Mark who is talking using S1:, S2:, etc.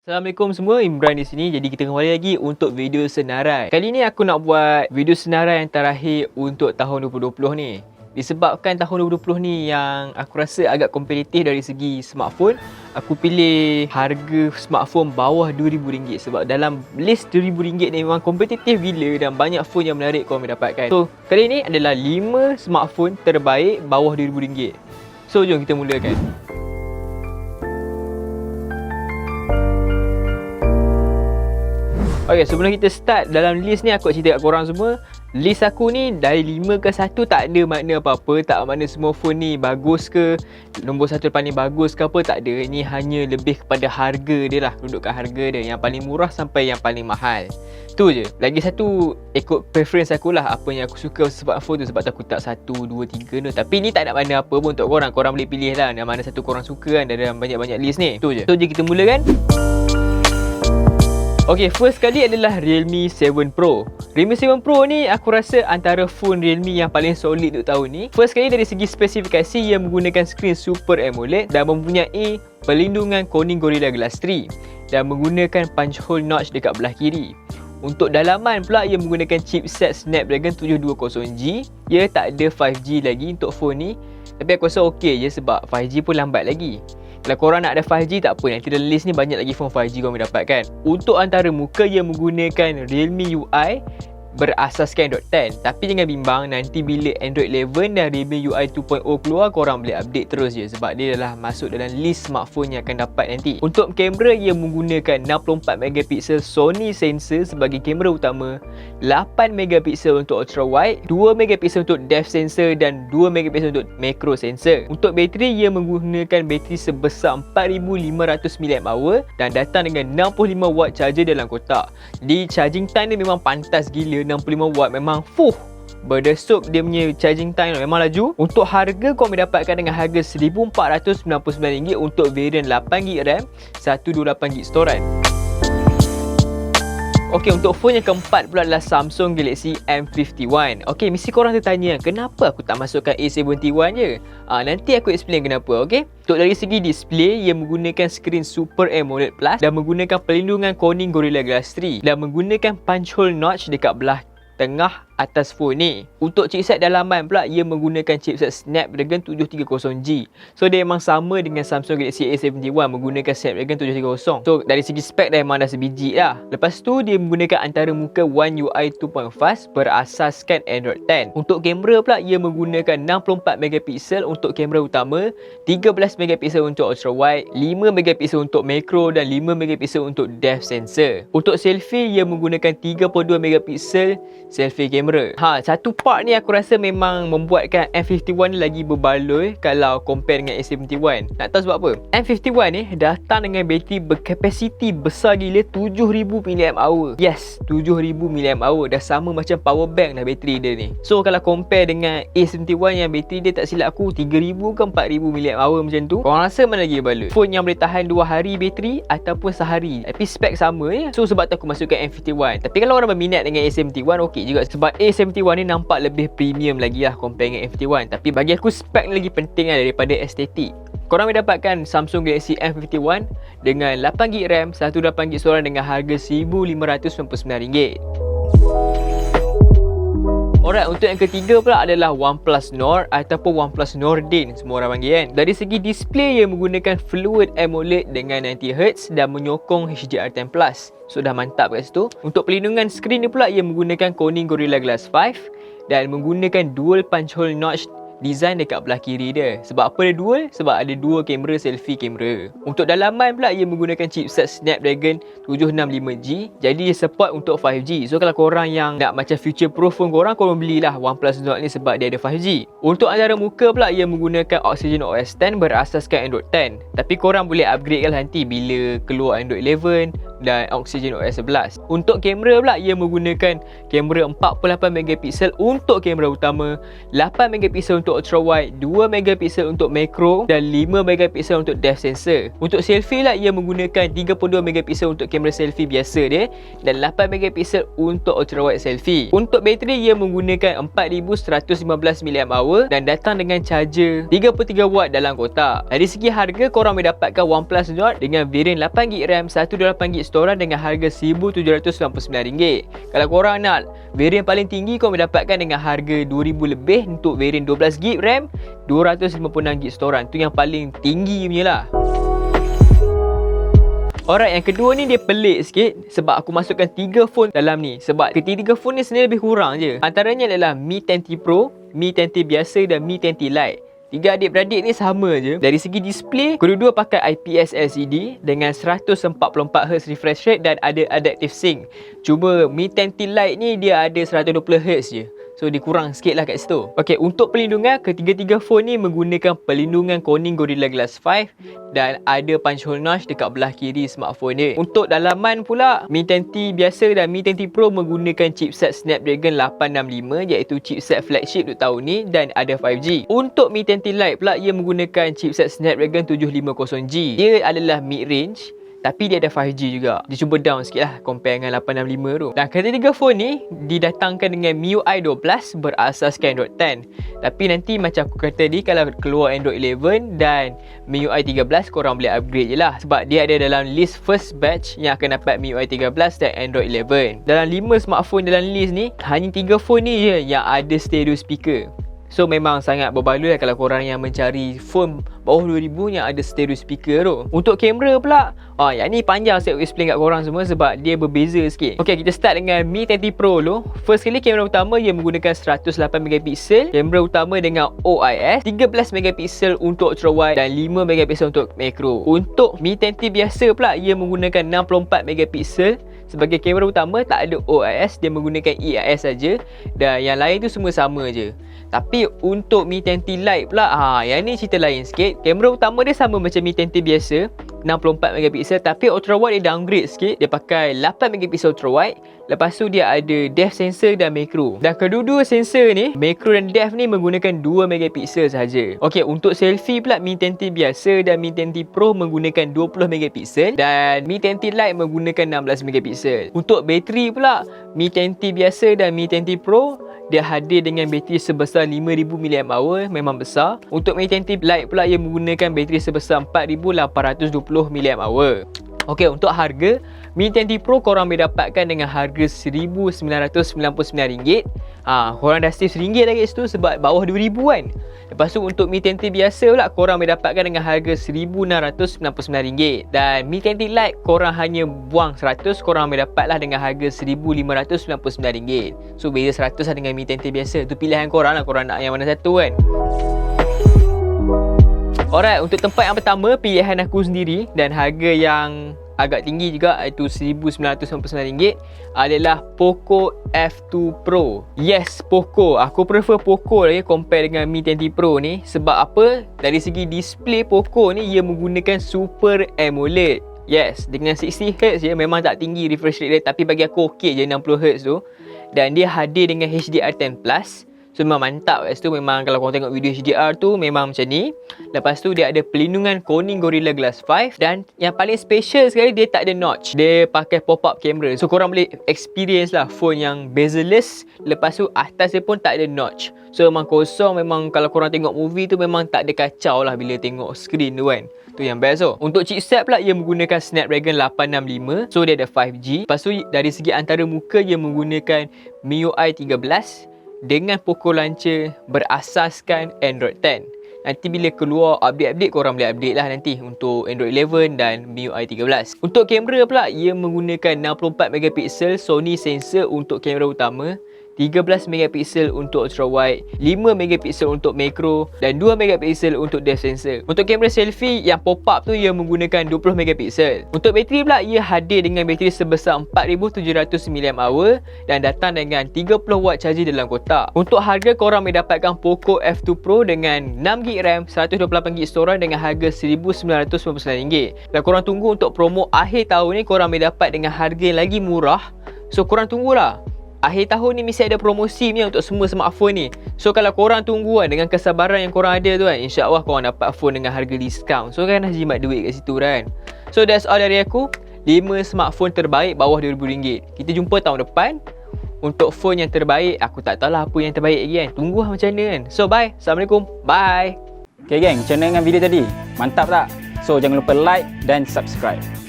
S1: Assalamualaikum semua, Imran di sini. Jadi kita kembali lagi untuk video senarai. Kali ni aku nak buat video senarai yang terakhir untuk tahun 2020 ni. Disebabkan tahun 2020 ni yang aku rasa agak kompetitif dari segi smartphone, aku pilih harga smartphone bawah RM2,000 sebab dalam list RM2,000 ni memang kompetitif gila dan banyak phone yang menarik korang boleh dapatkan. So, kali ni adalah 5 smartphone terbaik bawah RM2,000. So, jom kita mulakan. Okay, sebelum kita start dalam list ni, aku nak cerita kat korang semua. List aku ni dari 5 ke 1 tak ada makna apa-apa. Tak makna semua phone ni bagus ke, nombor 1 paling bagus ke apa, tak ada. Ini hanya lebih kepada harga dia lah, duduk kat harga dia, yang paling murah sampai yang paling mahal. Tu je. Lagi satu ikut preference aku lah, apa yang aku suka sebab phone tu. Sebab tu aku tak 1, 2, 3 tu. Tapi ni tak ada makna apa pun untuk korang. Korang boleh pilih lah yang mana satu korang suka kan dalam banyak-banyak list ni. Tu je. So je kita mulakan. Okay, first kali adalah Realme 7 Pro. Realme 7 Pro ni aku rasa antara phone Realme yang paling solid untuk tahun ni. First kali dari segi spesifikasi, ia menggunakan skrin Super AMOLED dan mempunyai perlindungan Corning Gorilla Glass 3 dan menggunakan punch hole notch dekat belah kiri. Untuk dalaman pula, ia menggunakan chipset Snapdragon 720G. Ia tak ada 5G lagi untuk phone ni, tapi aku rasa okey je sebab 5G pun lambat lagi. Kalau korang nak ada 5G tak apa, nanti dalam list ni banyak lagi phone 5G korang boleh dapatkan. Untuk antara muka, ia menggunakan Realme UI berasaskan Android 10. Tapi jangan bimbang, nanti bila Android 11 dan Realme UI 2.0 keluar, korang boleh update terus je sebab dia dah masuk dalam list smartphone yang akan dapat nanti. Untuk kamera, ia menggunakan 64MP Sony sensor sebagai kamera utama, 8MP untuk ultra wide, 2MP untuk depth sensor dan 2MP untuk macro sensor. Untuk bateri, ia menggunakan bateri sebesar 4500mAh dan datang dengan 65W charger dalam kotak. Jadi charging time dia memang pantas gila, 65W memang berdesuk dia punya charging time memang laju. Untuk harga, kau boleh dapatkan dengan harga RM1,499 untuk varian 8GB RAM, 128GB storan. Okey, untuk phone yang keempat pula adalah Samsung Galaxy M51. Okey, mesti korang tertanya, kenapa aku tak masukkan A71 je? Nanti aku explain kenapa, okey? Untuk dari segi display, ia menggunakan skrin Super AMOLED Plus dan menggunakan perlindungan Corning Gorilla Glass 3 dan menggunakan punch hole notch dekat belah tengah atas phone ni. Untuk chipset dalaman pula, ia menggunakan chipset Snapdragon 730G. So dia memang sama dengan Samsung Galaxy A71 menggunakan Snapdragon 730. So dari segi spek dah memang dah sebiji lah. Lepas tu dia menggunakan antara muka One UI 2.0 fast berasaskan Android 10. Untuk kamera pula, ia menggunakan 64MP untuk kamera utama, 13MP untuk ultra wide, 5MP untuk macro dan 5MP untuk depth sensor. Untuk selfie, ia menggunakan 32MP selfie kamera. Satu part ni aku rasa memang membuatkan M51 ni lagi berbaloi kalau compare dengan A71. Nak tahu sebab apa? M51 ni datang dengan bateri berkapasiti besar gila, 7000mAh. Yes, 7000mAh. Dah sama macam power bank dah bateri dia ni. So kalau compare dengan A71 yang bateri dia tak silap aku 3000 ke 4000mAh macam tu, korang rasa mana lagi baloi? Phone yang boleh tahan 2 hari bateri ataupun sehari, tapi spek sama je. So sebab tu aku masukkan M51. Tapi kalau orang berminat dengan A71, okey juga sebab A71 ni nampak lebih premium lagi lah compare dengan M51. Tapi bagi aku spek ni lagi penting lah daripada estetik. Korang boleh dapatkan Samsung Galaxy M51 dengan 8GB RAM, 128GB storan dengan harga RM1,599. Alright, untuk yang ketiga pula adalah OnePlus Nord ataupun OnePlus Nordin, semua orang panggil kan. Dari segi display, ia menggunakan Fluid AMOLED dengan 90Hz dan menyokong HDR10+. So dah mantap kat situ. Untuk perlindungan skrin ni pula, ia menggunakan Corning Gorilla Glass 5 dan menggunakan dual punch hole notch design dekat belah kiri dia. Sebab apa dia dual? Sebab ada dua kamera selfie kamera. Untuk dalaman pula, ia menggunakan chipset Snapdragon 765G. Jadi dia support untuk 5G. So kalau korang yang nak macam future proof phone korang belilah OnePlus Nord ni sebab dia ada 5G. Untuk antara muka pula, ia menggunakan Oxygen OS X berasaskan Android 10. Tapi korang boleh upgrade kan nanti bila keluar Android 11, dan Oxygen OS 11. Untuk kamera pula, ia menggunakan kamera 48 megapiksel untuk kamera utama, 8 megapiksel untuk ultra wide, 2 megapiksel untuk macro dan 5 megapiksel untuk depth sensor. Untuk selfie lah, ia menggunakan 32 megapiksel untuk kamera selfie biasa dia dan 8 megapiksel untuk ultra wide selfie. Untuk bateri, ia menggunakan 4115 mAh dan datang dengan charger 33 watt dalam kotak. Dari segi harga, korang boleh dapatkan OnePlus Nord dengan varian 8GB RAM, 128GB storage dengan harga RM1,799. Kalau korang nak varian paling tinggi, korang boleh dapatkan dengan harga RM2,000 lebih untuk varian 12GB RAM, 256GB storage. Itu yang paling tinggi punya lah. Alright, yang kedua ni dia pelik sikit sebab aku masukkan 3 phone dalam ni. Sebab ketiga phone ni sebenarnya lebih kurang je. Antaranya adalah Mi 10T Pro, Mi 10T biasa dan Mi 10T Lite. Tiga adik-beradik ni sama je. Dari segi display, kedua-dua pakai IPS LCD dengan 144Hz refresh rate dan ada adaptive sync. Cuma Mi 10T Lite ni dia ada 120Hz je. So dia kurang sikit lah kat situ. Ok, untuk perlindungan, ketiga-tiga phone ni menggunakan perlindungan Corning Gorilla Glass 5 dan ada punch hole notch dekat belah kiri smartphone dia. Untuk dalaman pula, Mi 10T biasa dan Mi 10T Pro menggunakan chipset Snapdragon 865 iaitu chipset flagship untuk tahun ni dan ada 5G. Untuk Mi 10T Lite pula, ia menggunakan chipset Snapdragon 750G. Dia adalah mid-range tapi dia ada 5G juga. Dia cuba down sikit lah compare dengan 865 tu. Dan ketiga phone ni didatangkan dengan MIUI 12 berasaskan Android 10. Tapi nanti macam aku kata tadi, kalau keluar Android 11 dan MIUI 13, korang boleh upgrade je lah. Sebab dia ada dalam list first batch yang akan dapat MIUI 13 dan Android 11. Dalam 5 smartphone dalam list ni, hanya 3 phone ni je yang ada stereo speaker. So memang sangat berbaloi lah kalau korang yang mencari phone bawah 2000 yang ada stereo speaker tu. Untuk kamera pula, yang ni panjang saya explain kat korang semua sebab dia berbeza sikit. Ok, kita start dengan Mi 10T Pro tu. First kali, kamera utama ia menggunakan 108MP. Kamera utama dengan OIS, 13MP untuk ultra wide dan 5MP untuk macro. Untuk Mi 10T biasa pula, ia menggunakan 64MP. Sebagai kamera utama tak ada OIS, dia menggunakan EIS saja dan yang lain tu semua sama je. Tapi untuk Mi 10T Lite pula, yang ni cerita lain sikit. Kamera utama dia sama macam Mi 10T biasa, 64MP, tapi ultra wide dia downgrade sikit. Dia pakai 8MP ultra wide. Lepas tu dia ada depth sensor dan macro. Dan kedua-dua sensor ni, macro dan depth ni menggunakan 2MP sahaja. Okey, untuk selfie pula, Mi 10T biasa dan Mi 10T Pro menggunakan 20MP dan Mi 10T Lite menggunakan 16MP. Untuk bateri pula, Mi 10T biasa dan Mi 10T Pro dia hadir dengan bateri sebesar 5000 mAh, memang besar. Untuk Mi 10T Lite pula, ia menggunakan bateri sebesar 4820 mAh. Okey, untuk harga, Mi 10T Pro korang boleh dapatkan dengan harga RM1999. Korang dah save RM1 lagi situ sebab bawah 2000 kan. Lepas tu untuk Mi 10T biasa pula, korang boleh dapatkan dengan harga RM1699. Dan Mi 10T Lite korang hanya buang 100, korang boleh dapatlah dengan harga RM1599. So beza 100 lah dengan Mi 10T biasa. Tu pilihan korang lah, korang nak yang mana satu kan. Alright, untuk tempat yang pertama, pilihan aku sendiri dan harga yang agak tinggi juga, iaitu RM1999, adalah Poco F2 Pro. Yes, Poco. Aku prefer Poco lagi compare dengan Mi 10T Pro ni. Sebab apa? Dari segi display Poco ni, ia menggunakan Super AMOLED. Yes, dengan 60Hz je, memang tak tinggi refresh rate dia, tapi bagi aku okey je 60Hz tu. Dan dia hadir dengan HDR10+. So memang mantap kat situ. Memang kalau korang tengok video HDR tu memang macam ni. Lepas tu dia ada pelindungan Corning Gorilla Glass 5. Dan yang paling special sekali, dia tak ada notch. Dia pakai pop-up camera. So korang boleh experience lah phone yang bezel-less. Lepas tu atas dia pun tak ada notch. So memang kosong. Memang kalau korang tengok movie tu memang tak ada kacau lah bila tengok screen tu kan. Tu yang best tu. Untuk chipset pula, ia menggunakan Snapdragon 865. So dia ada 5G. Lepas tu dari segi antara muka, ia menggunakan MIUI 13 dengan Poco Launcher berasaskan Android 10. Nanti bila keluar update-update, korang boleh update lah nanti untuk Android 11 dan MIUI 13. Untuk kamera pula, ia menggunakan 64MP Sony sensor untuk kamera utama, 13MP untuk ultra wide, 5MP untuk macro dan 2MP untuk depth sensor. Untuk kamera selfie yang pop up tu ia menggunakan 20MP. Untuk bateri pula, ia hadir dengan bateri sebesar 4700mAh dan datang dengan 30W charger dalam kotak. Untuk harga, korang boleh dapatkan Poco F2 Pro dengan 6GB RAM, 128GB storage dengan harga RM1,999. Dan korang tunggu untuk promo akhir tahun ni, korang boleh dapat dengan harga yang lagi murah. So korang tunggulah. Akhir tahun ni mesti ada promosi punya untuk semua smartphone ni. So kalau korang tunggu dengan kesabaran yang korang ada tu kan, InsyaAllah korang dapat phone dengan harga diskaun. So kan dah jimat duit kat situ kan. So that's all dari aku, 5 smartphone terbaik bawah RM2,000. Kita jumpa tahun depan untuk phone yang terbaik. Aku tak tahulah apa yang terbaik lagi kan. Tunggulah macam mana kan. So bye. Assalamualaikum. Bye.
S2: Okay geng, macam mana dengan video tadi? Mantap tak? So jangan lupa like dan subscribe.